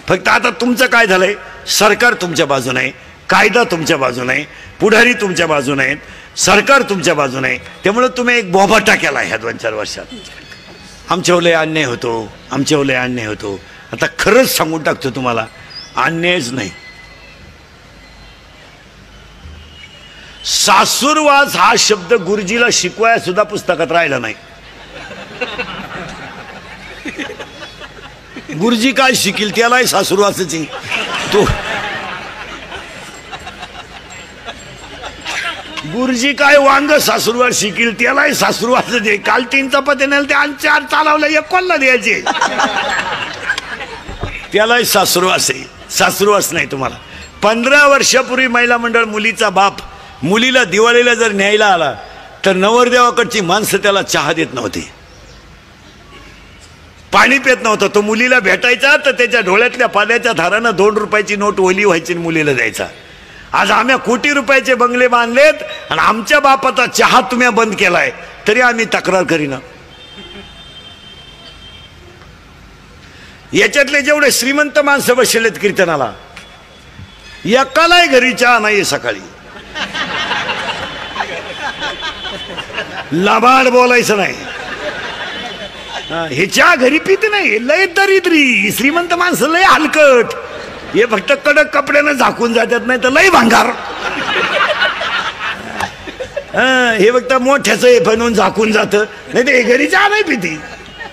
फक्त आता तुमचं काय झालंय, सरकार तुमच्या बाजूने आहे, कायदा तुमच्या बाजूने आहे, पुढारी तुमच्या बाजूने आहेत, सरकार तुमच्या बाजूने आहे. त्यामुळे तुम्ही एक बोभाटा केला ह्या 2-4 वर्षात. आमच्यावर लय अन्याय होतो, आमच्यावर लय अन्याय होतो. आता खरंच सांगून टाकतो तुम्हाला, अन्यायच नाही. सासूरवास हा शब्द गुरुजीला शिकवाया सुद्धा पुस्तकात राहिला नाही. गुरुजी काय शिकील त्यालाही सासूरवासाची. तो गुरुजी काय वांग सासूरवास शिकील त्यालाही सासूरवास दे. काल 3 चपात्या नेल ते 4 चालवलं, 1 कोणाला द्यायचे, त्यालाही सासूरवास आहे. सासूरवास नाही तुम्हाला. 15 वर्षापूर्वी महिला मंडळ मुलीचा बाप मुलीला दिवाळीला जर न्यायला आला तर नवरदेवाकडची माणसं त्याला चहा देत नव्हती, पाणी पित नव्हतं. तो मुलीला भेटायचा तर त्याच्या डोळ्यातल्या पाण्याच्या धारानं 2 रुपयाची नोट ओली व्हायची, मुलीला द्यायचा. आज आम्ही कोटी रुपयाचे बंगले बांधलेत आणि आमच्या बापाचा चहा तुम्ही बंद केलाय तरी आम्ही तक्रार करीना. याच्यातले जेवढे श्रीमंत माणसं बसलेत कीर्तनाला, एकालाही घरी चहा नाही सकाळी. लाबाड बोलायचं नाही. हे चहा घरी पित नाही, लय दरिद्री. श्रीमंत माणसं लय हलकट, हे फक्त कडक कपड्यानं झाकून जातात, नाही तर लय भांगार. हे फक्त मोठ्याच हे बनवून झाकून जात, नाही ते घरी चहा नाही पिती.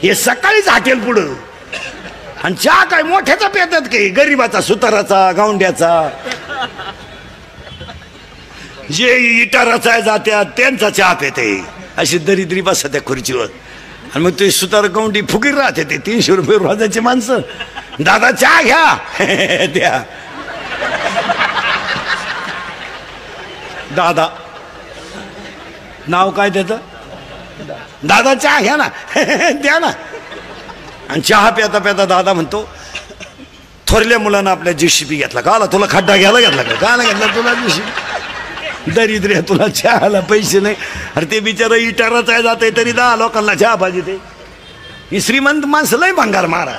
हे सकाळीच हॉटेल पुढं. आणि चहा काय मोठ्याचा पितात काही, गरीबाचा, सुताराचा, गावंड्याचा, जे इटाराचा जात्यात त्यांचा चहा पिते. अशी दरिद्री बसा त्या खुर्चीवर. आणि मग ते सुतार गावंडी फुगीर राहते. ते 300 रुपये रोजाची माणसं, दादा चहा घ्या द्या. दादा नाव काय त्याचं, दादा चहा घ्या ना द्या ना. आणि चहा प्याता प्याता दादा म्हणतो, थोरल्या मुलानं आपल्या JCB घेतला का, तुला खड्डा घ्यायला घेतला का, काला घेतला तुला JCB. दरिद्र तुला चहाला पैसे नाही. अरे ते बिचारा इटाराचा जाते तरी 10 लोकांना चहा पाहिजे. ते ही श्रीमंत माणसं लय भंगार मारा.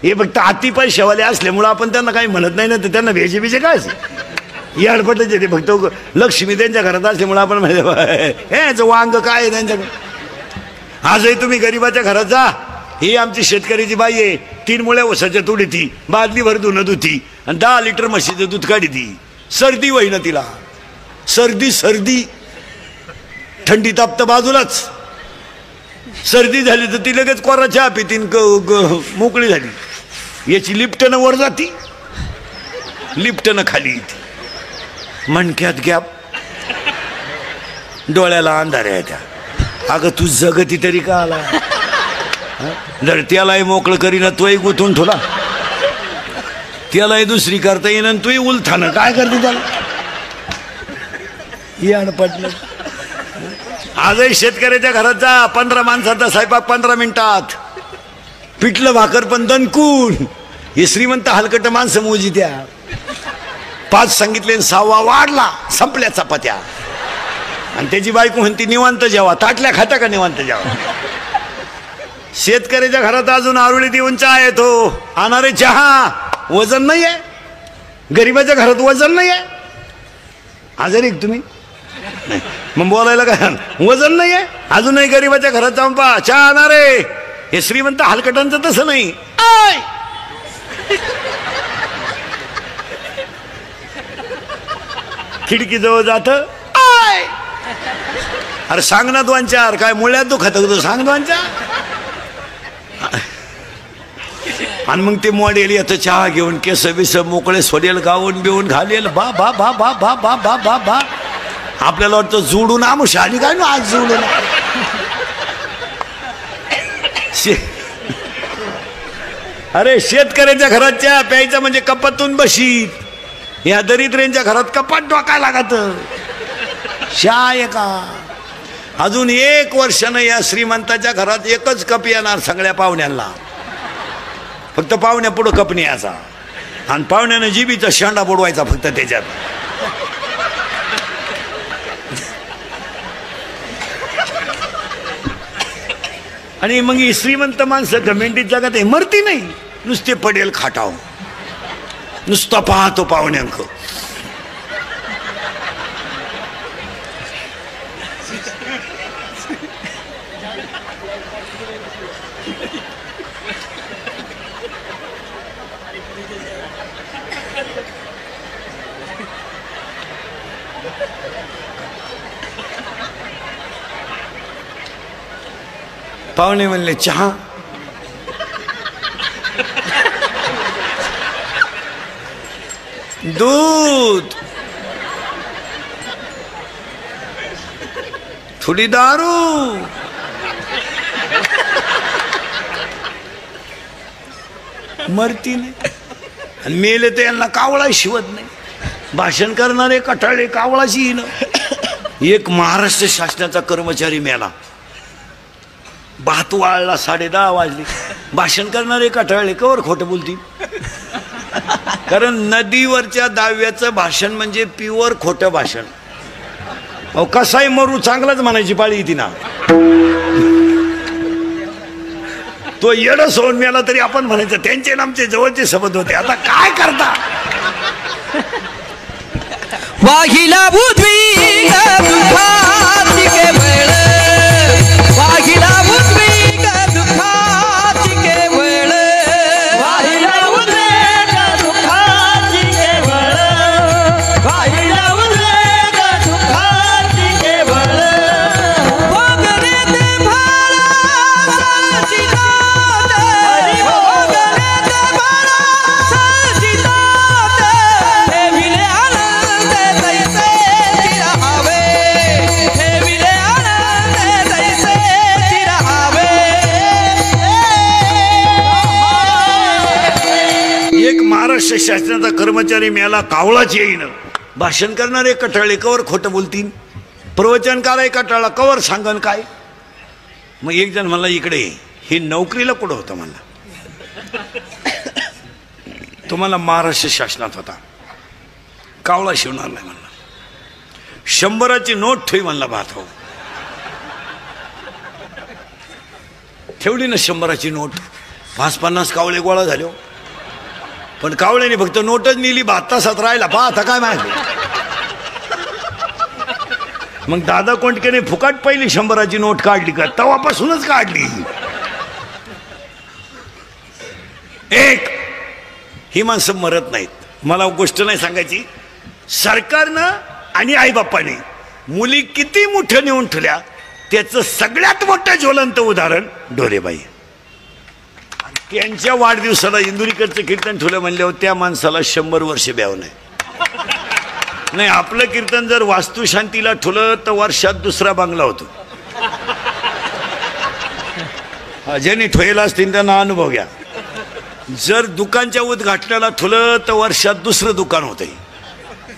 हे फक्त अति पैशावाले असल्यामुळं आपण त्यांना काही म्हणत नाही ना, तर त्यांना भेजे बिजे काय हे अडपटच येते. फक्त लक्ष्मी त्यांच्या घरात असल्यामुळं आपण म्हणतो हे वांग काय त्यांच्याकडे. आजही तुम्ही गरीबाच्या घरात जा, ही आमची शेतकऱ्याची बाई आहे, 3 मुळ्या ऊसाच्या तुडी ती बादलीभर धुणं धुती आणि 10 लिटर म्हशीचं दूध काढी ती. सर्दी होईना तिला, सर्दी थंडी तापतं बाजूलाच. सर्दी झाली तर ती लगेच कोरा चहा पितीन, मोकळी झाली. याची लिफ्टनं वर जाती, लिफ्टनं खाली येते, मणक्यात गॅप, डोळ्याला अंधाऱ्या त्या. अगं तू जगती तरी का आला, जर त्यालाही मोकळं करीना तोही गुंतून ठेवला, त्यालाही दुसरी करता येईन तोही उलथानं काय करते त्याला. पटलं. आजही शेतकऱ्याच्या घरात जा, 15 माणसाचा स्वयंपाक 15 मिनिटात, पिठलं भाकर पण दणकून. हे श्रीमंत हलकट माणसं मोजी त्या. 5 सांगितले 6वा वाढला, संपल्या चपात्या. आणि त्याची बायको म्हणती निवांत जेवा, ताटल्या खाता का निवांत जेवा. शेतकऱ्याच्या घरात अजून आरुळी देऊन चहा येतो, आणणारे चहा वजन नाही आहे. गरीबाच्या घरात वजन नाही आहे. आजारी तुम्ही मग बोलायला काय, वजन नाही आहे. अजूनही गरीबाच्या घरात जाऊन पहा, चहा आणणारे. हे श्रीमंत हलकटांचं तसं नाही. खिडकी जवळ जात, अरे सांग ना 2-4 काय मुळ्यात दुखत होतं, सांग 2-4. आणि मग ते मॉडेल येतं चहा घेऊन, केस बिस मोकळे सोडेल, गावून बिवून घालेल. बा बा बा बा बा बा बा बा बा. आपल्याला वाटतं जोडून आमुष आणि काय ना आज जोडून. अरे शेतकऱ्याच्या घरात चहा प्यायचा म्हणजे कपातून बशीत. या दरिद्र्यांच्या घरात कपाट डोका लागत. चहा आहे का. अजून 1 वर्षानं या श्रीमंताच्या घरात एकच कप येणार सगळ्या पाहुण्यांना. फक्त पाहुण्या पुढं कप न्यायचा आणि पाहुण्यानं जिबीचा शेंडा बुडवायचा फक्त त्याच्यात. आणि मग ही श्रीमंत माणसं गमेंटीत जगात मरती नाही, नुसते पडेल खाटाव. नुसतं पाहतो पाहुण्यांक. पाहुणे म्हणले चहा. दूध. थोडी दारू. मरती नाही. आणि मेले तर यांना कावळा शिवत नाही. भाषण करणारे कटाळे कावळाची येणं. एक महाराष्ट्र शासनाचा कर्मचारी मेला. भात वाळला 10:30 वाजले. भाषण करणारे कटाळे कवर खोटं बोलतील. कारण नदीवरच्या दाव्याचं भाषण म्हणजे प्युअर खोटं भाषण. अहो कसाही मरू चांगलाच म्हणायची पाळी येते ना. तो येडं सोडून मेला तरी आपण म्हणायचं त्यांचे आमचे जवळचे संबंध होते. आता काय करता. वाहिला बुद्वी दुःखाची केवळ. वाहिला बुद्वी दुःखाची केवळ. वाहिला बुद्वी दुःखाची केवळ. वाहिला बुद्वी दुःखाची केवळ. भोगले ते भाळा सचिदात. भोगले ते भाळा सचिदात. ठेविले आनंद तैसे चिरहावे. ठेविले आनंद तैसे चिरहावे. एक महाराष्ट्र शासनाचा कर्मचारी मेला कावळाच येईन. भाषण करणारे कटाळे कवर खोटं बोलतील. प्रवचनकार आहे कटाळा कवर सांगन काय. मग एक जण म्हणला इकडे ही नोकरीला कुठं होतं म्हणला. तुम्हाला महाराष्ट्र शासनात होता. कावळा शिवणार नाही म्हणला. 100ची नोट ठेवी म्हणला. भात हो ठेवली ना 100ची नोट. 50-50 कावळे गोळा झाले. पण कावळ्याने फक्त नोटच नेली. 7 तासात राहिला. आता काय माहिती. मग दादा कोंडकेने फुकाट पहिली 100ची नोट काढली का. तेव्हापासूनच काढली. एक ही माणसं मरत नाहीत. मला गोष्ट नाही सांगायची. सरकारनं आणि आईबापाने मुली किती मोठ्या नेऊन ठेवल्या त्याचं सगळ्यात मोठं ज्वलंत उदाहरण ढोरेबाई. त्यांच्या वाढदिवसाला इंदुरीकरचं कीर्तन ठेवलं म्हणल्यावर त्या माणसाला 100 वर्ष ब्याव नाही. नाही आपलं कीर्तन जर वास्तुशांतीला ठेवलं तर वर्षात 2रा बांगला होतो. ज्यांनी ठेवला असतील त्यांना अनुभव घ्या. जर दुकानच्या उद्घाटनाला ठेवलं तर वर्षात 2रं दुकान होतंय.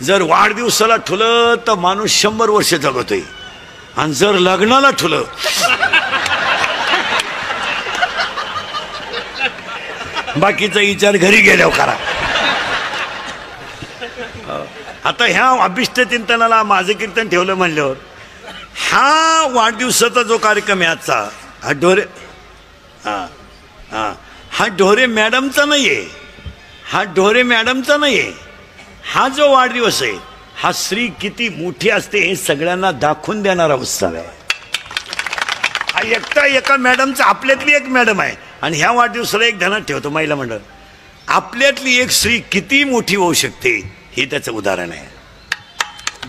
जर वाढदिवसाला ठेवलं तर माणूस 100 वर्ष जगतोय. आणि जर लग्नाला ठेवलं बाकीचा विचार घरी गेल्यावर करा. आता ह्या अभिष्ट चिंतनाला माझं कीर्तन ठेवलं म्हणल्यावर हा वाढदिवसाचा जो कार्यक्रम आहे आजचा हा ढोरे हा ढोरे मॅडमचा नाहीये. हा ढोरे मॅडमचा नाहीये. हा जो वाढदिवस आहे हा स्त्री किती मोठी असते हे सगळ्यांना दाखवून देणारा उत्सव आहे. हा एकटा एका मॅडमचा आपल्यातली एक मॅडम आहे. आणि ह्या वाढदिवसाला एक ध्यानात ठेवतो महिला मंडळ. आपल्यातली एक स्त्री किती मोठी होऊ शकते हे त्याचं उदाहरण आहे.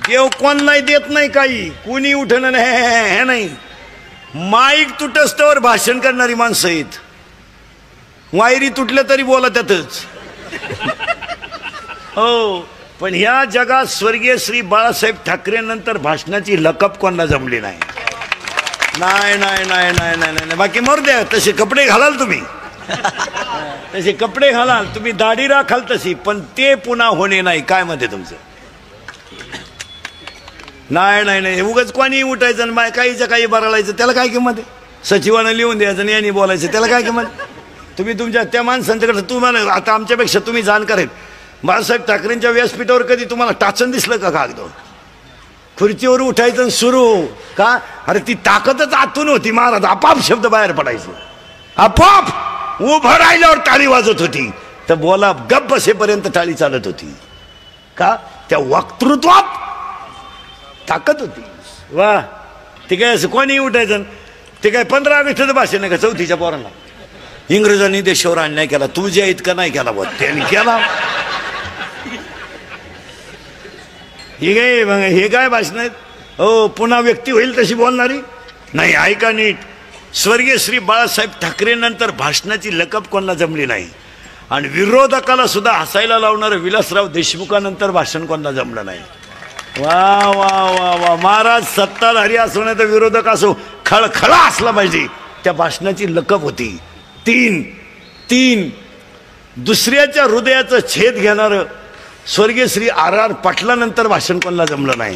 देव कोण नाही देत नाही काही. कुणी उठणं नाही हे नाही. माईक तुटस्तवर भाषण करणारी माणसं आहेत. वायरी तुटल्या तरी बोला त्यातच. हो पण ह्या जगात स्वर्गीय श्री बाळासाहेब ठाकरे नंतर भाषणाची लकप कोणाला जमली नाही. नाही नाही नाही नाही नाही नाही. बाकी मरू द्या. तसे कपडे घालाल तुम्ही. तसे कपडे घालाल तुम्ही. दाढी राखाल तशी. पण ते पुन्हा होणे नाही. काय मध्ये तुमचं. नाही नाही नाही. उगाच कोणी उठायचं आणि माय काहीचं काही बरळायचं त्याला काय किंमत आहे. सचिवानं लिहून द्यायचं आणि यांनी बोलायचं त्याला काय किंमत. तुम्ही तुमच्या त्या माणसांच्याकडे तुम्हाला आता आमच्यापेक्षा तुम्ही जाणकार आहेत. बाळासाहेब ठाकरेंच्या व्यासपीठावर कधी तुम्हाला टाचन दिसलं का कागद. खुर्चीवर उठायचं सुरू का. अरे ती ताकदच आतून होती महाराज. आपाप शब्द बाहेर पडायचे. आपाप उभं राहिल्यावर टाळी वाजत होती. तर बोला गप्प बसेपर्यंत टाळी चालत होती. का? त्या वक्तृत्वात ताकद होती. वा, ते काय असं कोणी उठायचं? ते काय 15 ऑगस्टचं भाषण आहे का 4थीच्या पोरांना? इंग्रजांनी देशावर अन्याय केला, तुझ्या इतका नाही केला बघ, त्यांनी केला. हे काय भाषण आहेत? हो, पुन्हा व्यक्ती होईल तशी बोलणारी नाही. ऐका नीट, स्वर्गीय श्री बाळासाहेब ठाकरे नंतर भाषणाची लकब कोणाला जमली नाही, आणि विरोधकाला सुद्धा हसायला लावणारं विलासराव देशमुखानंतर भाषण कोणाला जमलं नाही. वा वा वा वा, महाराज सत्ताधारी असो नाही तर विरोधक असो, खळखळा असला पाहिजे. त्या भाषणाची लकब होती. तीन दुसऱ्याच्या हृदयाचं छेद घेणारं स्वर्गीय श्री R.R. पाटलानंतर भाषण कोणाला जमलं नाही.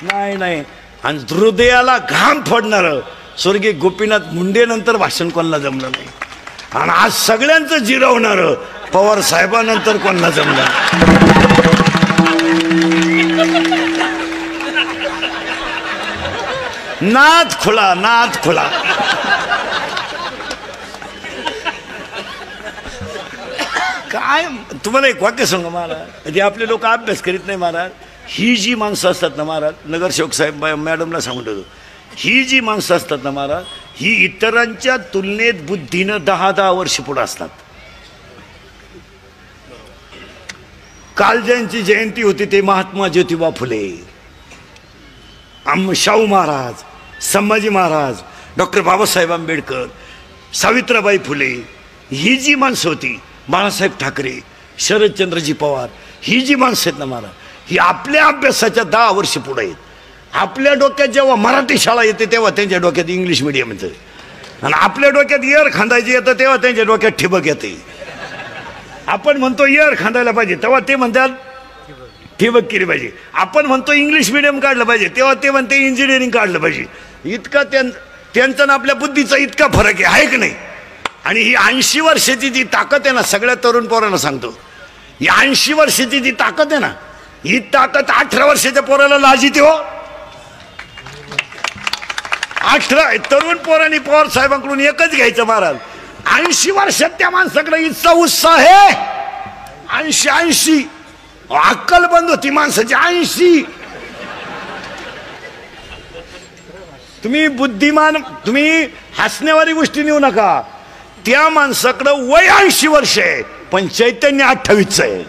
नाही. आणि हृदयाला घाम फोडणारं स्वर्गीय गोपीनाथ मुंडे नंतर भाषण कोणाला जमलं नाही. आणि आज सगळ्यांचं जिरवणारं पवार साहेबांनंतर कोणाला जमलं. नाद खुळा. काय तुम्हाला एक वाक्य सांगा महाराज, जे आपले लोक अभ्यास करीत नाही महाराज. ही जी माणसं असतात ना महाराज, नगरसेवक साहेब मॅडमला सांगून ठेवतो, ही जी माणसं असतात ना महाराज, ही इतरांच्या तुलनेत बुद्धीनं 10 वर्ष पुढे असतात. काल ज्यांची जयंती होती ते महात्मा ज्योतिबा फुले, शाहू महाराज, संभाजी महाराज, डॉक्टर बाबासाहेब आंबेडकर, सावित्रीबाई फुले, ही जी माणसं होती, बाळासाहेब ठाकरे, शरदचंद्रजी पवार, ही जी माणसं आहेत ना महाराज, ही आपल्या अभ्यासाच्या 10 वर्ष पुढे आहेत. आपल्या डोक्यात जेव्हा मराठी शाळा येते तेव्हा त्यांच्या डोक्यात इंग्लिश मिडियम येतं, आणि आपल्या डोक्यात एअर खांदायची येतं तेव्हा त्यांच्या डोक्यात ठिबक येते. आपण म्हणतो एअर खांदायला पाहिजे तेव्हा ते म्हणतात ठिबक केली पाहिजे. आपण म्हणतो इंग्लिश मिडियम काढलं पाहिजे तेव्हा ते म्हणते इंजिनिअरिंग काढलं पाहिजे. इतका त्यांचा आपल्या बुद्धीचा इतका फरक आहे की नाही. आणि ही 80 वर्षाची जी ताकद आहे ना, सगळ्या तरुण पोरांना सांगतो, ही 80 वर्षाची जी ताकद आहे ना, ही ताकद 18 वर्षाच्या पोराला लाजिते हो. 18 तरुण पोरांनी पवार साहेबांकडून एकच घ्यायचं महाराज, 80 वर्षात त्या माणसाकडे इतका उत्साह आहे. 80 अक्कल बंद होती माणसाची. 80 तुम्ही बुद्धिमान, तुम्ही हसण्यावारी गोष्टी नेऊ नका. त्या माणसाकडे वय 80 वर्ष आहे पण चैतन्य 28चं आहे.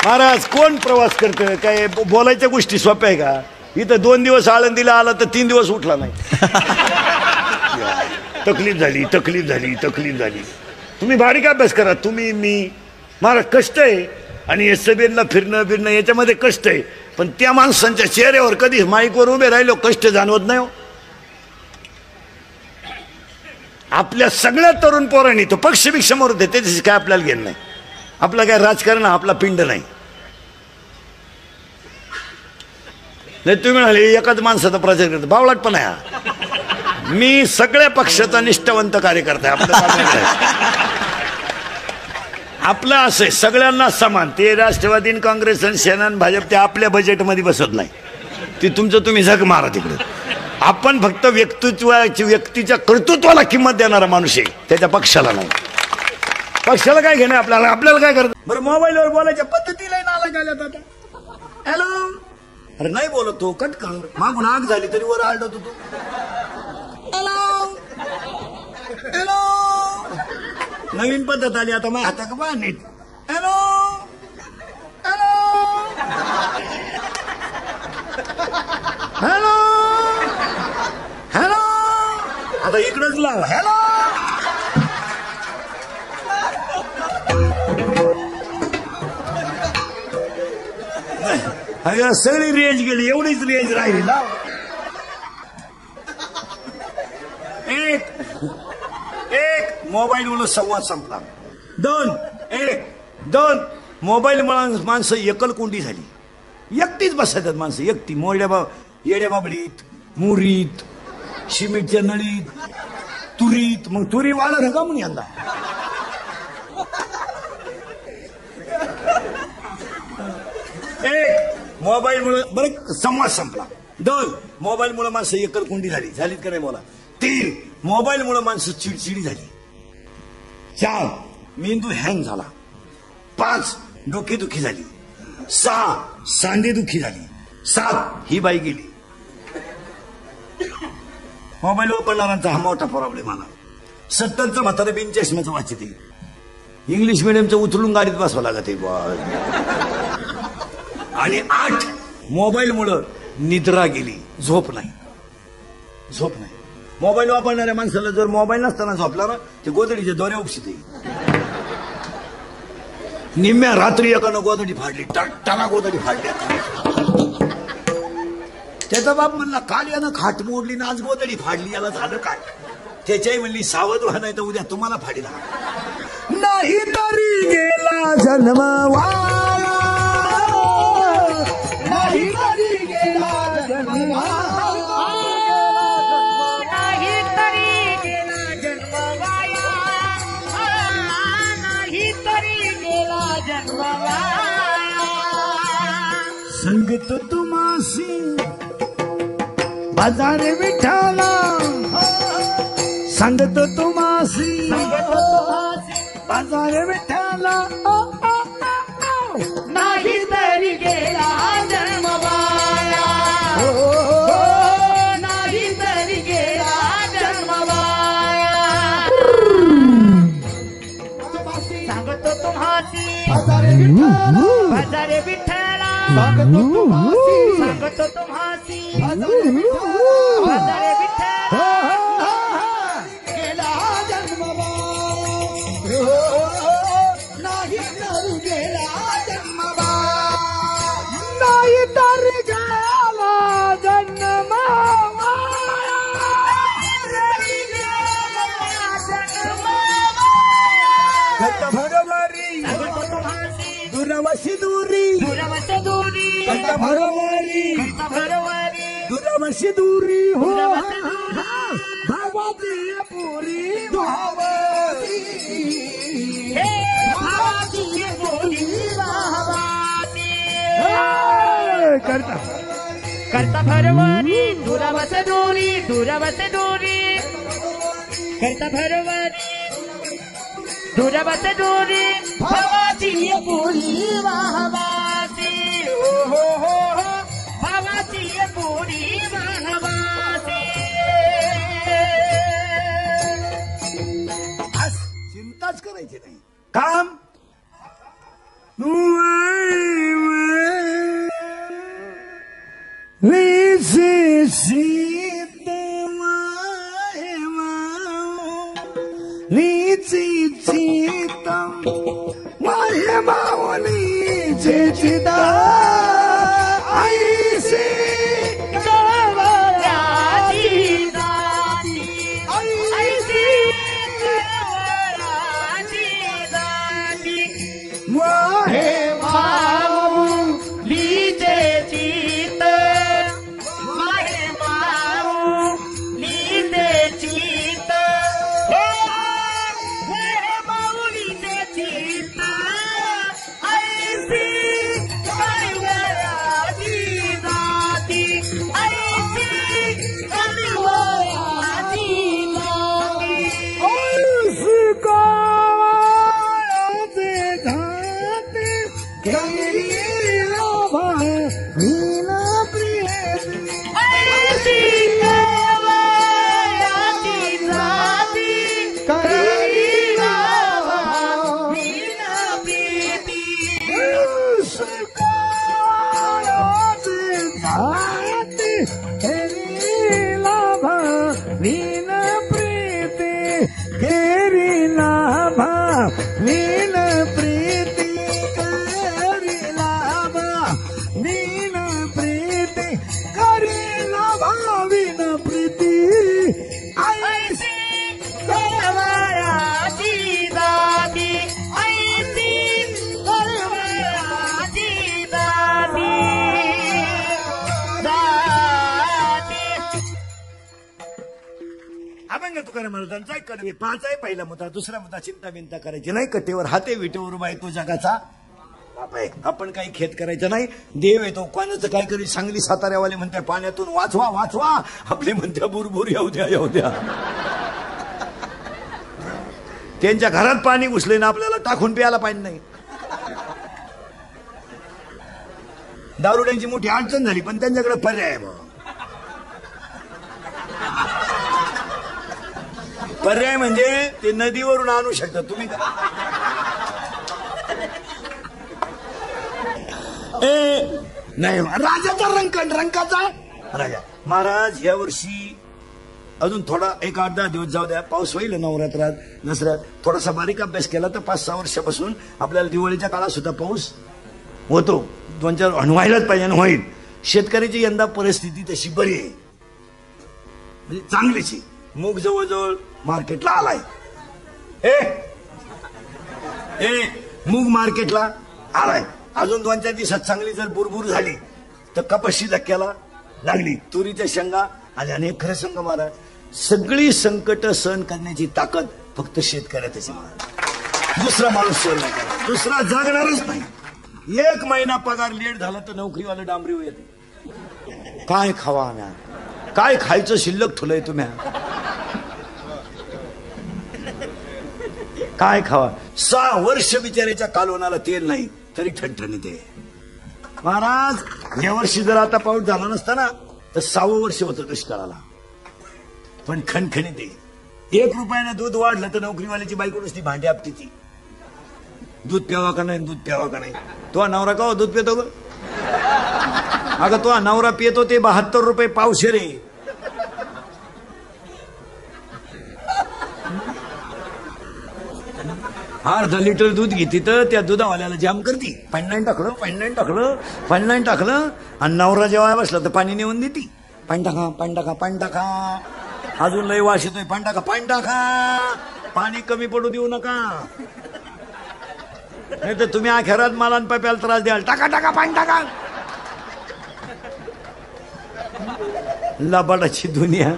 महाराज कोण प्रवास करतं? काय बोलायच्या गोष्टी सोप्या आहे का? इथं 2 दिवस आळंदीला आला तर 3 दिवस उठला नाही. तकलीफ झाली. तुम्ही बारीक अभ्यास करा, तुम्ही मी. महाराज कष्ट आहे, आणि सभेला फिरणं याच्यामध्ये कष्ट आहे, पण त्या माणसांच्या चेहऱ्यावर कधी माईकवर उभे राहिलो कष्ट जाणवत नाही हो. आपल्या सगळ्या तरुण पोरांनी तो पक्षभिक्षा मरू दे, त्याच्याशी काय आपल्याला घेणं नाही. आपला काय राजकारण, आपला पिंड नाही. तुम्ही म्हणाले एकाच माणसाचा प्रचार करतो, बावळाट पण आहे. मी सगळ्या पक्षाचा निष्ठावंत कार्यकर्ता आहे. आपलं असं आहे, सगळ्यांना समान. ते राष्ट्रवादी, काँग्रेस आणि सेना, भाजप ते आपल्या बजेटमध्ये बसत नाही. ते तुमचं तुम्ही झक मारा तिकडे. आपण फक्त व्यक्तीच्या कर्तृत्वाला किंमत देणारा माणूस आहे, त्याच्या पक्षाला नाही. पक्षाला काय घेणं आपल्याला काय करत. बरं, मोबाईलवर बोलायच्या पद्धतीला नाला गेल्यात आता. हॅलो, अरे नाही बोलत तो, कट कर. मागून आग झाली तरी वर आलत होतो. हॅलो, नवीन पद्धत आली आता. माझ्या हाता का बा नीट. हॅलो, आता इकडंच लाव. हॅलो, अगं सगळी रेंज गेली, एवढीच रेंज राहिली. लाव. एक मोबाईल मुळे संवाद संपला. 2 मोबाईल मुळे माणसं एकलकोंडी झाली. एकटीच बसतात माणसं, एकटी. येड्या बाबडीत, मुरीत, सिमेंटच्या नळीत, तुरीत. मग तुरी वाढ का म्हणून यंदा. मोबाईल मुळे बरं संवाद संपला. 2 मोबाईल मुळे माणसं एकलकोंडी झालीत का नाही बोला. 3 मोबाईल मुळे माणसं चिडचिडी झाली. 4 मेंदू हँग झाला, 5 डोकेदुखी झाली, 6 सांधेदुखी झाली, 7 ही बाई गेली. मोबाईल वापरणाऱ्यांचा हा मोठा प्रॉब्लेम आला. 70चं म्हातारं बिन चष्म्याचं वाचित इंग्लिश मिडियमचं उचलून गाडीत बसवा लागत आणि 8 मोबाईलमुळं निद्रा गेली, झोप नाही. मोबाईल वापरणाऱ्या माणसाला जर मोबाईल नसताना झोपला ना ते गोदडीच्या दोऱ्या उपशिते. निम्म्या रात्री एकानं गोदडी फाडली, टाना गोदडी फाडली. त्याचा बाप म्हणला काल यानं खाट मोडली ना आज गोदडी फाडली, याला झालं काय? त्याच्याही म्हणली सावध व्हा नाही तर उद्या तुम्हाला फाडीला. नाही तरी गेला जन्म वाया, नाही तरी गेला जन्म नाही तरी गेला जन्म वाया, नाही तरी गेला जन्म वाया. संगत तुम्हासी बाजारे विठाला, संगत तुम्हासी बाजारे विठाला. नाही तरी गेला जन्म वाया, नाही तरी गेला जन्म वाया. सांगतो तुम्हासी बाजारे विठ्ठला, सांगतो तुम्हासी बाजारे विठ्ठला. गेला जन्म नाही तर गेला जन्म, नाही तर गेला जन्म. भरवारी दुरवशी दुरी, भरवारी दुरवशी दुरी हो भावाची पुरी भावाची, करता भरवारी दुरावस दोरी, करता भरवारी दुरावस दोरी, भावाची पुरी वाहवासी. हो भावाची पुरी वाहवासी. चिंताच करायची नाही. काम माहे मावनी चिदा ऐसे तुकाराम महाराजांचा कडवे 5 आहे. पहिला मुद्दा. दुसरा मुद्दा चिंता बिंता करायची नाही. कटेवर हाते विटेवर उभा आहे तो जगाचा बाप आहे. आपण काही खेद करायचं नाही. देव येतो कोणाचं काय करी. सांगली साताऱ्यावाले म्हणते पाण्यातून वाचवा वाचवा, आपले म्हणते बुरबुर येऊ द्या येऊ द्या. त्यांच्या घरात पाणी घुसले ना आपल्याला टाकून प्यायला पाणी नाही. दारुड्यांची मोठी अडचण झाली पण त्यांच्याकडे पर्याय आहे. पर्याय म्हणजे ते नदीवरून आणू शकतात. तुम्ही नाही राजाचा रंकाचा राजा महाराज या वर्षी अजून थोडा 1-8-10 दिवस जाऊ द्या. पाऊस होईल नवरात्रात दसऱ्यात. थोडासा बारीक अभ्यास केला तर 5-6 वर्षापासून आपल्याला दिवाळीच्या काळात सुद्धा पाऊस होतो. 2-4 व्हायलाच पाहिजे आणि होईल. शेतकऱ्याची यंदा परिस्थिती तशी बरी आहे म्हणजे चांगलीची. मूग जवळजवळ मार्केटला आलाय. मूग मार्केटला आलाय. अजून 2-4 दिवसात चांगली जर बुरबुर झाली तर कपाशी धक्क्याला लागली. तुरीच्या शेंगा आल्या. आणि खरं सांगा महाराज सगळी संकट सहन करण्याची ताकद फक्त शेतकऱ्याची महाराज. दुसरा माणूस सहन नाही करणार. दुसरा जगणारच नाही. 1 महिना पगार लेट झाला तर नोकरीवाला डांबरी येते. काय खावा म्या काय खायचं शिल्लक ठुलंय तुम्ही काय खावा. 6 वर्ष बिचाऱ्याच्या कालवणाला तेल नाही तरी ठणठणीत आहे. महाराज या वर्षी जर आता पाऊस झाला नसता ना तर 6वं वर्ष होतं दुष्काळाला. पण खणखणीत आहे. 1 रुपयानं दूध वाढलं तर नोकरीवाल्याची बायको नुसती भांडी आपटी ती. दूध प्यावा का नाही दूध प्यावा का नाही. तो नवरा का दूध पितो ग. अगं तो नवरा पितो ते 72 रुपये पावशेर आहे. अर्धा लिटर दूध घेते तर त्या दुधावाल्याला जाम करती. पाणी टाकलं आणि नवरा जेव्हा बसला तर पाणी नेऊन देती. पाणी टाका अजून लय वास येतोय. पाणी टाका पाणी कमी पडू देऊ नका नाही तर तुम्ही अखेरात मला प्यायला त्रास द्याल. टाका पाणी टाका. लबाडाची दुनिया.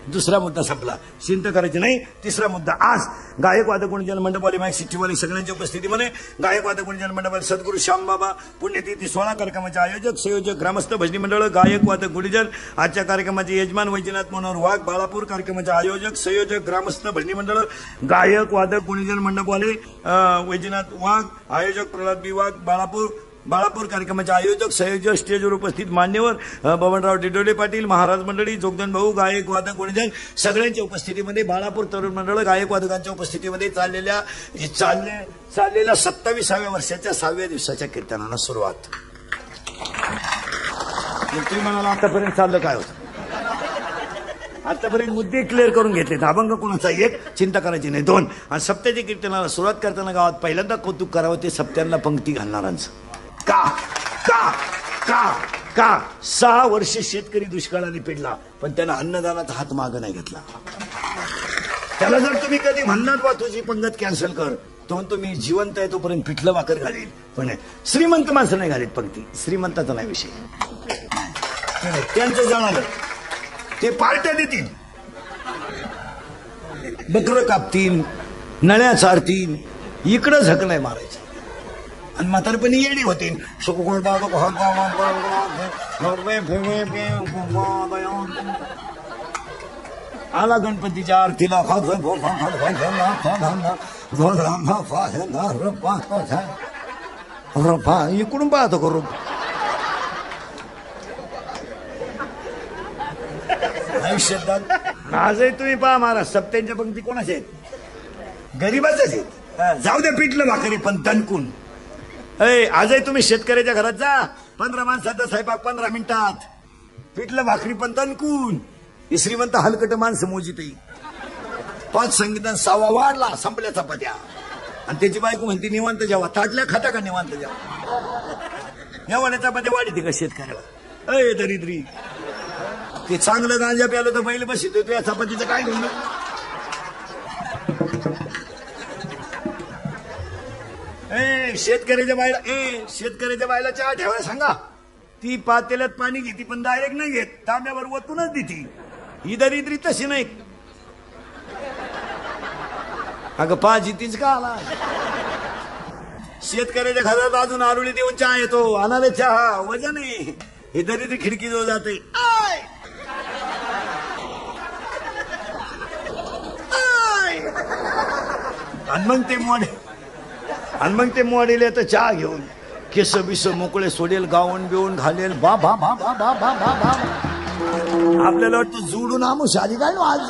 दुसरा मुद्दा संपला. चिंता करायची नाही. तिसरा मुद्दा आज गायक वादक गुणजन मंडपवाले माईक सिटीवाले सगळ्यांच्या उपस्थितीमध्ये गायक वादक गुणजन मंडपवाले सद्गुरू श्यामबाबा पुण्यतिथी 16 कार्यक्रमाचे आयोजक संयोजक ग्रामस्थ भजनी मंडळ गायक वादक गुणजन. आजच्या कार्यक्रमाचे यजमान वैजनाथ मनोहर वाघ बाळापूर. कार्यक्रमाचे आयोजक संयोजक ग्रामस्थ भजनी मंडळ गायक वादक गुणजन मंडपवाले वैजनाथ वाघ. आयोजक प्रल्हाद बी वाघ बाळापूर. कार्यक्रमाचे आयोजक संयोजक स्टेजवर उपस्थित मान्यवर बबनराव डिडोले पाटील. महाराज मंडळी जोगदन भाऊ गायक वादक गुणजन सगळ्यांच्या उपस्थितीमध्ये बाळापूर तरुण मंडळ गायक वादकांच्या उपस्थितीमध्ये चाललेल्या 27व्या वर्षाच्या 6व्या दिवसाच्या कीर्तनाला सुरुवात. तुम्ही म्हणाला आतापर्यंत चाललं काय होतं. आतापर्यंत मुद्दे क्लिअर करून घेतले. अभंग कोणाचा 1 चिंता करायची नाही 2. आणि सप्त्याच्या कीर्तनाला सुरुवात करताना गावात पहिल्यांदा कौतुक करावं ते सप्त्यांना पंक्ती घालणारांचं. का 6 वर्ष शेतकरी दुष्काळाने पेडला पण त्यानं अन्नदानाचा हात मागं नाही घेतला. त्याला जर तुम्ही कधी म्हणणार बा तुझी पंगत कॅन्सल कर तो तुम्ही जिवंत आहे तोपर्यंत पिठलं भाकर घालील. पण श्रीमंत माणसं नाही घालीत पंक्ती. श्रीमंताचा नाही विषय. त्यांचं जाणार ते पार्ट्या देतील. बकरं कापतील नळ्या चारतील इकडं झक नाही मारायचं. आणि म्हातारपणी येडी होतील. आला गणपतीच्या आरतीला इकडून पाहतो करू आयुष्यात. आजही तुम्ही पहा महाराज सप्त्यांच्या पंक्ती कोणाच्या आहेत गरीबाच आहेत. जाऊ द्या पिठलं भाकरी पण तणकून. आजही तुम्ही शेतकऱ्याच्या घरात जा 15 माणसाचा स्वयंपाक 15 मिनिटात. पिठलं भाकरी पण तणकून. ही श्रीमंत हलकट माणसं मोजित. 5 संगीतान 6वा वाढला संपल्या चपात्या. आणि त्याची बायको म्हणते निवांत जेवा. ताटल्या खाता का निवांत जेवा. एवढ्या चपात्या वाढते का शेतकऱ्याला. दरिद्री ते चांगलं गांजा प्यालं तर बैल बसित होतो. या चपातीचं काय घेऊन शेतकऱ्याच्या बायला चहा ठेवायला सांगा. ती पातेल्यात पाणी घेते पण डायरेक्ट नाही घेत. तांब्यावर वतूनच देते. ही दरिद्री तशी नाही. अगं पाजी तीच का आला. शेतकऱ्याच्या घरात अजून आरुळी देऊन चहा येतो. अनावे चहा वजन आहे. ही दरिद्री खिडकी जवळ जाते. आणि मग ते मॉडेल येतं चहा घेऊन केस बिस मोकळे सोडेल गाऊन बिवून घालेल बा बा बा बा बा बा बा बा आपल्याला वाटतं जोडून आमुष आली काय नो आज.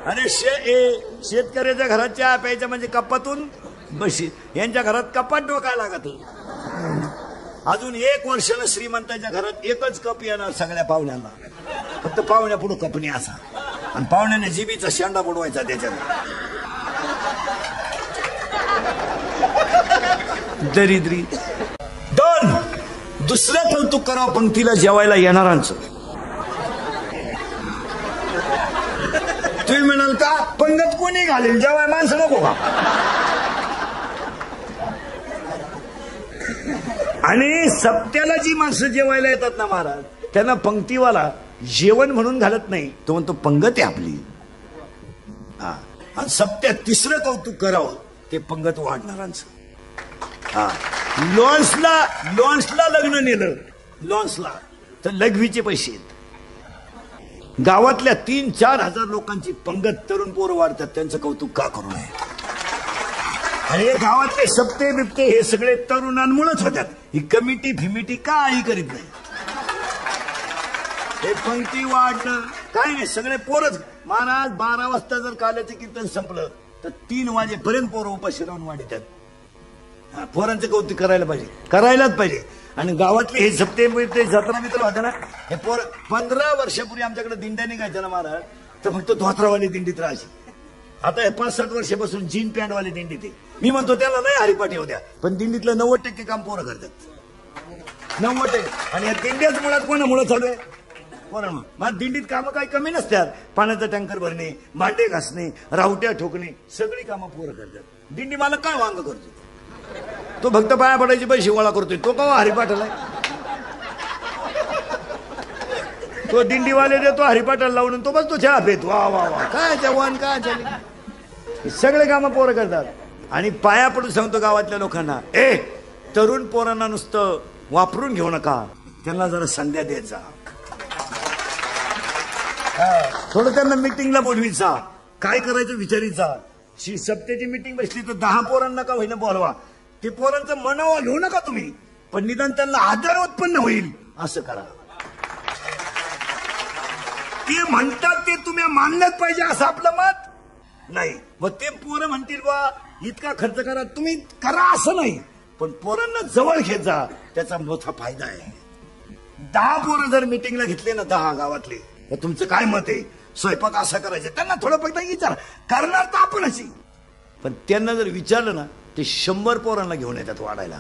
अरे शेतकऱ्याच्या घरात चहा प्यायच्या म्हणजे कपातून बशी, यांच्या घरात कपाट डोकायला लागत. अजून 1 वर्षानं श्रीमंताच्या घरात एकच कप येणार सगळ्या पाहुण्यांना, फक्त पाहुण्या पुढे कपणी असा, आणि पाहुण्याने जिबीचा शेंडा बुडवायचा त्याच्यात. दरिद्री. 2 दुसरं कौतुक करावं पंक्तीला जेवायला येणारांचं. तुम्ही म्हणाल का पंगत कोणी घालेल जेवाय माणसं नको का. आणि सप्त्याला जी माणसं जेवायला येतात ना महाराज, त्यांना पंक्तीवाला जेवण म्हणून घालत नाही, तो म्हणतो पंगत आहे आपली. हा, आणि सप्त्यात 3रं कौतुक करावं ते पंगत वाढणारांचं. हा, लॉन्सला लग्न नेलं, लॉन्सला तर लघवीचे पैसे आहेत. गावातल्या 3-4 हजार लोकांची पंगत तरुण पोरं वाढतात, त्यांचं कौतुक का करू नये. आणि हे गावातले सप्ते बिप्ते हे सगळे तरुणांमुळेच होतात. ही कमिटी फिमिटी काही करीत नाही. हे पंक्ती वाढणं काय नाही, सगळे पोरच. महाराज 12 वाजता जर काल्याचं कीर्तन संपलं तर 3 वाजेपर्यंत पोरं उपाशी राहून वाढतात. पोरांचं कौतुक करायला पाहिजे, करायलाच पाहिजे. आणि गावातले हे सप्ते बिप्ते जत्रा बित्र होत्या ना, हे पोर 15 वर्षापूर्वी आमच्याकडे दिंड्या निघायच्या ना महाराज, तर फक्त धोत्रावाली दिंडीत राहायची. आता हे 5-7 वर्षापासून जीन पॅन्टवाली दिंडी ते. मी म्हणतो त्याला नाही हरिपाठ येऊ द्या, पण दिंडीतलं 90% काम पोरं करतात. 90%. आणि या दिंड्याच मुळात कोणामुळे चालू आहे, पोरांमुळे. मग दिंडीत कामं काही कमी नसतात. पाण्याचा टँकर भरणे, भांडे घासणे, रावट्या ठोकणे, सगळी कामं पोरं करतात. दिंडी मला काय वांग करतो, तो फक्त पाया पडायचे पैसे गोळा करतोय, तो का हरिपाठाला. तो दिंडीवाले देतो हरिपाठाला लावून, तो बस तो चहा पेत. वा वा वा, काय जवान काय झाले. सगळे कामं पोरं करतात. आणि पाया पडून सांगतो गावातल्या लोकांना, तरुण पोरांना नुसतं वापरून घेऊ नका, त्यांना जरा संध्या द्यायचा. थोडं त्यांना मिटिंगला बोलवीचा, काय करायचं विचारीचा. सप्त्याची मिटिंग बसली तर 10 पोरांना का होईना बोलवा. ते पोरांचं मनावा घेऊ नका तुम्ही, पण निदान त्यांना आदर उत्पन्न होईल असं करा. ते म्हणतात ते तुम्ही मानलंच पाहिजे असं आपलं मत नाही. मग ते पोरं म्हणतील बा इतका खर्च करा, तुम्ही करा असं नाही, पण पोरांना जवळ घेत जा, त्याचा मोठा फायदा आहे. 10 पोरं जर मिटिंगला घेतले ना 10 गावातले, तर तुमचं काय मत आहे, स्वयंपाक असा करायचा, त्यांना थोडं फक्त विचार. करणार तर आपण अशी, पण त्यांना जर विचारलं ना ते 100 पोरांना घेऊन येतात वाढायला.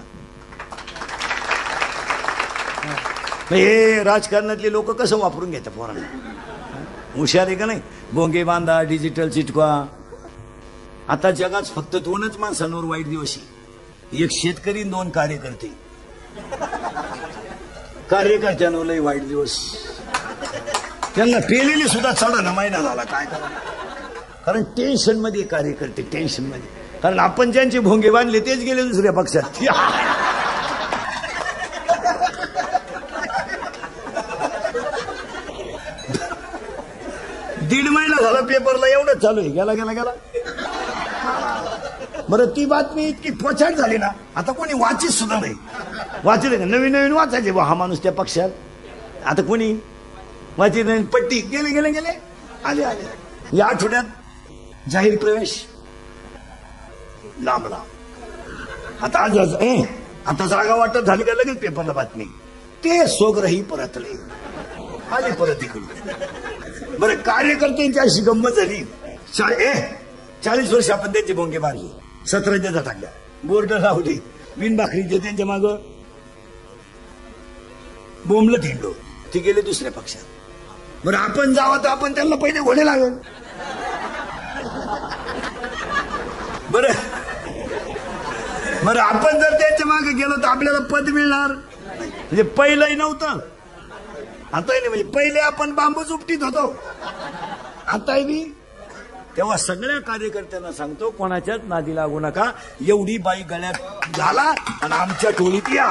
हे राजकारणातले लोक कसं वापरून घेतात पोरांना, हुशार आहे का नाही. भोंगे बांधा, डिजिटल चिटका. आता जगात फक्त 2च माणसांवर वाईट दिवस आहे, एक शेतकरी 2 कार्यकर्ते. कार्यकर्त्यांवर लय वाईट दिवस. त्यांना पेलेली सुद्धा चढा महिना झाला, काय करा. कारण टेन्शन मध्ये कार्यकर्ते, टेन्शन मध्ये. कारण आपण ज्यांचे भोंगे बांधले तेच गेले दुसऱ्या पक्षात. 1.5 महिना झाला पेपरला एवढंच चालू आहे. गेला गेला गेला. बरं ती बातमी इतकी प्रचार झाली ना, आता कोणी वाचित सुद्धा नाही. वाचले का नवीन नवीन वाचायचे बा हा माणूस त्या पक्षात, आता कोणी वाचित नाही. पट्टी गेले गेले गेले आले आले. या आठवड्यात जाहीर प्रवेश लांब लांब. आता आज आता जागा वाटत झाली का लगेच पेपरला बातमी, ते सोगरही परतले, आले परत इकडे. बरं कार्यकर्त्यांची अशी गंमत झाली. 40 वर्ष आपण त्यांचे भोंगे बांधले, 17 जजा टाकल्या, बोर्ड लावली, बिन भाकरीचे त्यांच्या माग बोंबलं थिंडो, ते गेले दुसऱ्या पक्षात. बरं आपण जावं तर आपण त्यांना पहिले घोडे लागेल. बरं बरं आपण जर त्यांच्या मागे गेलो तर आपल्याला पद मिळणार म्हणजे पहिलंही नव्हतं, आता नाही. म्हणजे पहिले आपण बांबूच उपटीत होतो, आता बी. तेव्हा सगळ्या कार्यकर्त्यांना सांगतो, कोणाच्याच नादी लागू नका. एवढी बाई गळ्यात घाला आणि आमच्या टोळीत या.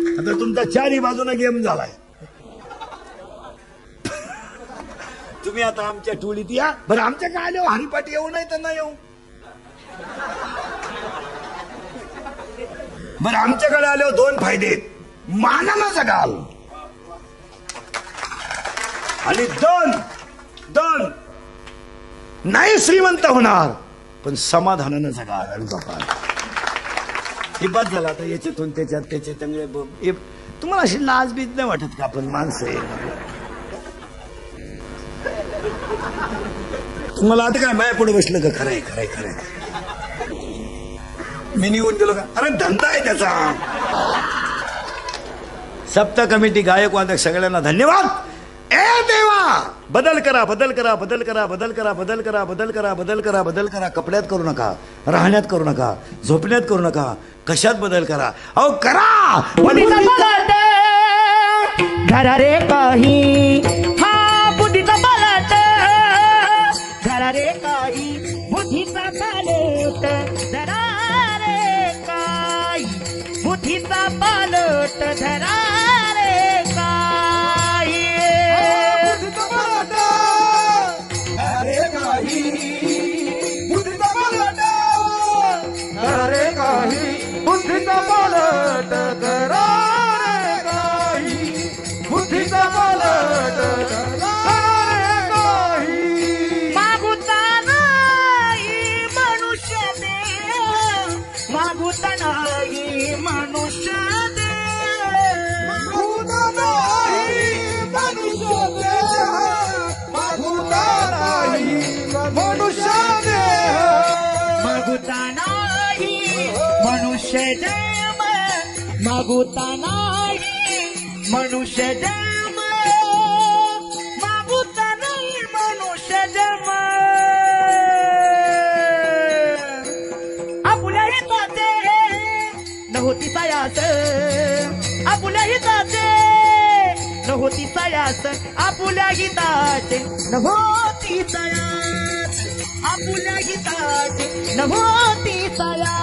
आता तुमचा 4ही बाजूला गेम झालाय. तुम्ही आता आमच्या टोळीत या. बरं आमच्या काय आलो हरिपाठी येऊ नाही तर नाही येऊ. बरं आमच्याकडे आले दोन फायदे. मानानं जगाल आणि दोन नाही श्रीमंत होणार पण समाधानानं जगाल आणि जपाल. हे बस झालं. आता याच्यातून त्याच्यात त्याचे चांगले तुम्हाला अशी लाजबीज नाही वाटत का? आपण माणसं आहे. तुम्हाला आता काय माया पुढे बसलं का? खरंय खरंय खरंय. मी निघून गेलो का? अरे धंदा आहे त्याचा. सप्त कमिटी गायक वादक सगळ्यांना धन्यवाद. ए देवा बदल करा बदल करा बदल करा बदल करा बदल करा बदल करा बदल करा बदल करा. कपड्यात करू नका, राहण्यात करू नका, झोपण्यात करू नका, कशात बदल करा. अहो करा. बुद्धीचा पालट धरा रे काही. हा बुद्धीचा पालट धरा रे काही. बुद्धीचा पालट धरा रे काही. बुद्धीचा पालट धरा रे काही. बुद्धीचा पालट धरा रे काही. बुद्धीचा पालट धरा रे काही. बुद्धीचा पालट धरा रे काही. मागुता नाही मनुष्य देह. मागुता नाही मनुष्य देह. मागुता नाही मनुष्य देह. मागुता नाही मनुष्य देह. मागुता नाही मनुष्य जन्म. मागुता नाही मनुष्य जन्म. मागुता नाही मनुष्य जन्म. आपुल्या हिताचे नव्हती सायास. आपुल्या हिताचे नव्हती सायास. आपुल्या हिताचे नव्हती सायास. आपुल्या हिताचे नव्हती सायास.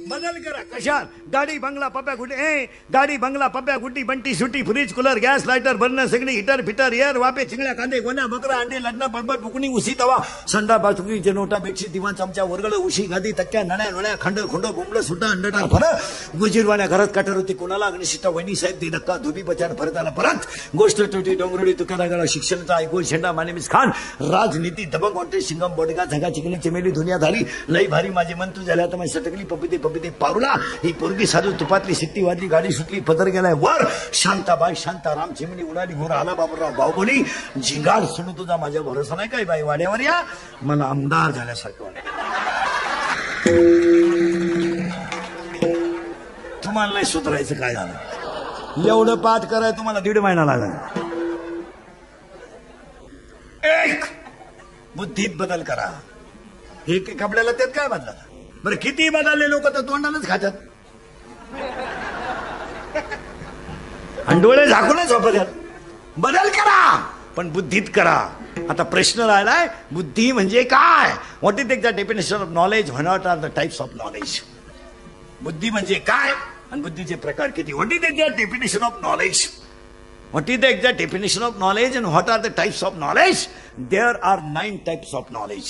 बदल करा. कशात? गाडी बंगला पप्या गुड्डी. गाडी बंगला पप्या गुड्डी बंटी सुटी fridge cooler gas lighter burner सगळी हिटर फिटर एअर वापे चिंगळ्या कांदे गोण्या बकरा अंडे लग्न बडबड बुकणी उशी तवा संडा बाथुकीचे नोटा बेडशीट दिवाण चमचा वरगळ उशी गादी तक्क्या नळ्या नळ्या खंड खुंड बुंबळ सुटा अंडटार फरक गुजीरवाण्या घरात कटर होती कोणाला अग्निशिष्टा वहिनी साहेब दी धक्का धुबी बचार परत आला परत. गोष्ट टोटी डोंगरोडी तुकारागळा शिक्षणाचा ऐकून शेंडा मानेमिस खान राजनीती दबंग वाटे शिंगम बोडगा झगा चिकली चमेली दुनिया झाली लई भारी माझे मन तू झाल्या तर माझी सटकली पपिते पपिते पारुला. ही पोरगी साधू तुपातली सिट्टी वाजली गाडी सुटली पदर गेलाय वर. शांताबाई शांताराम चिमणी उडाली घोर आला बाबूराव बाहुबली. झिंगार सुनू तुझा माझ्या भरोसा नाही काय बाई वाड्यावर या. मला आमदार झाल्यासारखं वाटत. तुम्हाला नाही सुधारायचं काय झालं? एवढं पाठ कराय तुम्हाला 1.5 महिना लागला. एक बुद्धीत बदल करा. हे कपड्याला त्यात काय बदला? बरं किती बदलले लोक तर तोंडानच खातात आणि डोळे झाकूनच झोपतात. बदल करा पण बुद्धीत करा. आता प्रश्न राहिलाय बुद्धी म्हणजे काय? What is the definition of knowledge? What are the types of knowledge? बुद्धी म्हणजे काय आणि बुद्धीचे प्रकार किती? What is the definition of knowledge? What is the exact definition of knowledge and what are the types of knowledge? There are 9 types of knowledge.